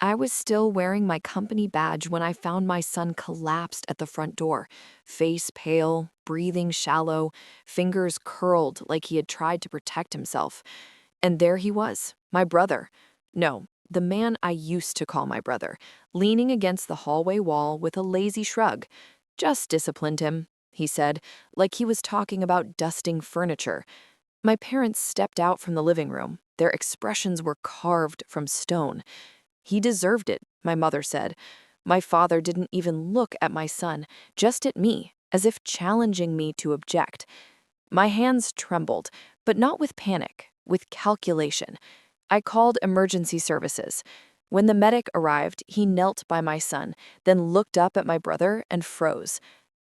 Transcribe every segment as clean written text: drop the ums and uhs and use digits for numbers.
I was still wearing my company badge when I found my son collapsed at the front door, face pale, breathing shallow, fingers curled like he had tried to protect himself. And there he was, my brother. No, the man I used to call my brother, leaning against the hallway wall with a lazy shrug. Just disciplined him, he said, like he was talking about dusting furniture. My parents stepped out from the living room. Their expressions were carved from stone. He deserved it, my mother said. My father didn't even look at my son, just at me, as if challenging me to object. My hands trembled, but not with panic, with calculation. I called emergency services. When the medic arrived, he knelt by my son, then looked up at my brother and froze.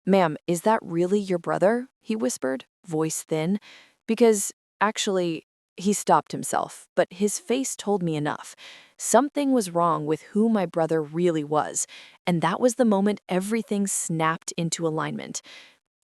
"Ma'am, is that really your brother?" he whispered, voice thin. Because, actually, he stopped himself, but his face told me enough. Something was wrong with who my brother really was, and that was the moment everything snapped into alignment.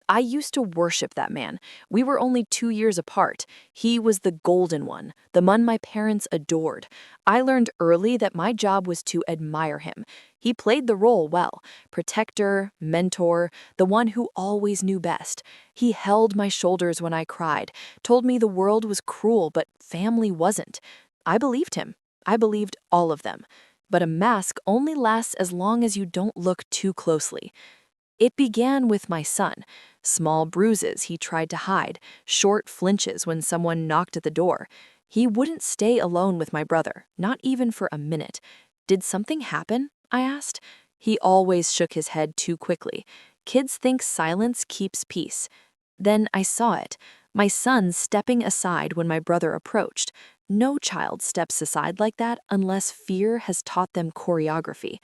I used to worship that man. We were only 2 years apart. He was the golden one, the one my parents adored. I learned early that my job was to admire him. He played the role well: protector, mentor, the one who always knew best. He held my shoulders when I cried, told me the world was cruel, but family wasn't. I believed him. I believed all of them. But a mask only lasts as long as you don't look too closely. It began with my son. Small bruises he tried to hide, short flinches when someone knocked at the door. He wouldn't stay alone with my brother, not even for a minute. Did something happen? I asked. He always shook his head too quickly. Kids think silence keeps peace. Then I saw it. My son stepping aside when my brother approached. No child steps aside like that unless fear has taught them choreography.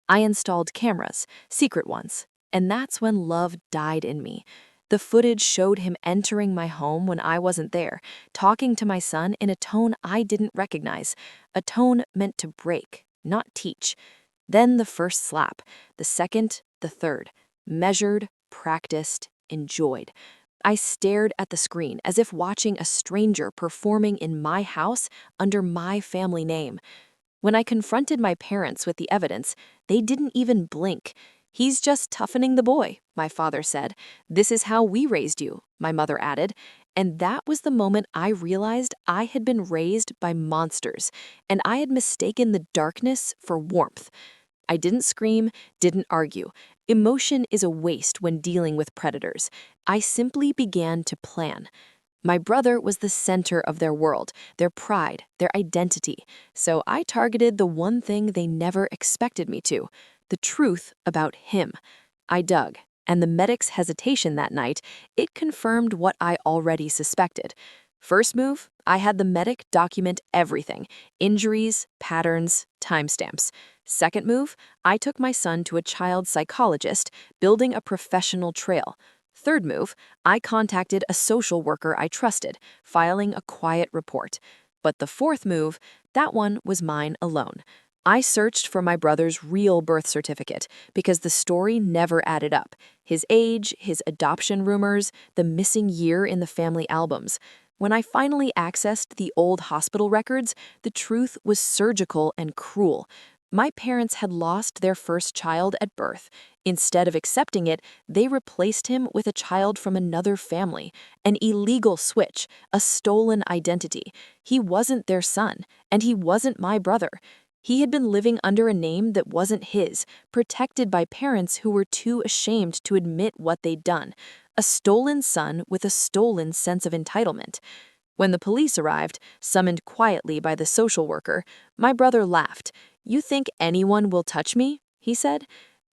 I installed cameras, secret ones. And that's when love died in me. The footage showed him entering my home when I wasn't there, talking to my son in a tone I didn't recognize, a tone meant to break, not teach. Then the first slap, the second, the third, measured, practiced, enjoyed. I stared at the screen as if watching a stranger performing in my house under my family name. When I confronted my parents with the evidence, they didn't even blink. "He's just toughening the boy," my father said. "This is how we raised you," my mother added. And that was the moment I realized I had been raised by monsters, and I had mistaken the darkness for warmth. I didn't scream, didn't argue. Emotion is a waste when dealing with predators. I simply began to plan. My brother was the center of their world, their pride, their identity. So I targeted the one thing they never expected me to: the truth about him. I dug, and the medic's hesitation that night, it confirmed what I already suspected. First move, I had the medic document everything: injuries, patterns, timestamps. Second move, I took my son to a child psychologist, building a professional trail. Third move, I contacted a social worker I trusted, filing a quiet report. But the fourth move, that one was mine alone. I searched for my brother's real birth certificate because the story never added up. His age, his adoption rumors, the missing year in the family albums. When I finally accessed the old hospital records, the truth was surgical and cruel. My parents had lost their first child at birth. Instead of accepting it, they replaced him with a child from another family, an illegal switch, a stolen identity. He wasn't their son, and he wasn't my brother. He had been living under a name that wasn't his, protected by parents who were too ashamed to admit what they'd done. A stolen son with a stolen sense of entitlement. When the police arrived, summoned quietly by the social worker, my brother laughed. "You think anyone will touch me?" he said.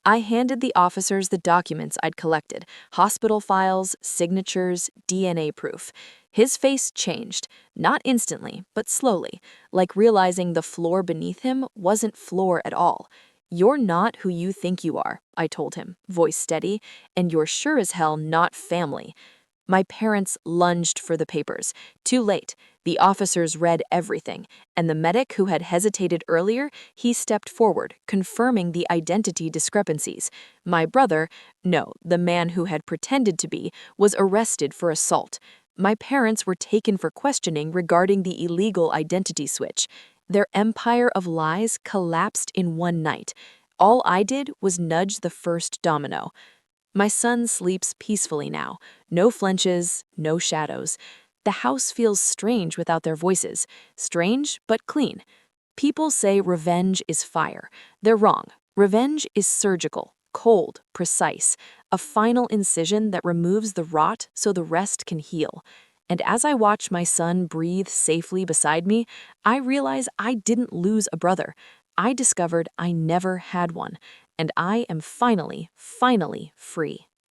I handed the officers the documents I'd collected: hospital files, signatures, DNA proof. His face changed, not instantly, but slowly, like realizing the floor beneath him wasn't floor at all. "You're not who you think you are," I told him, voice steady, "and you're sure as hell not family." My parents lunged for the papers. Too late. The officers read everything, and the medic who had hesitated earlier, he stepped forward, confirming the identity discrepancies. My brother, no, the man who had pretended to be, was arrested for assault. My parents were taken for questioning regarding the illegal identity switch. Their empire of lies collapsed in one night. All I did was nudge the first domino. My son sleeps peacefully now. No flinches, no shadows. The house feels strange without their voices. Strange, but clean. People say revenge is fire. They're wrong. Revenge is surgical, cold, precise, a final incision that removes the rot so the rest can heal. And as I watch my son breathe safely beside me, I realize I didn't lose a brother. I discovered I never had one, and I am finally free.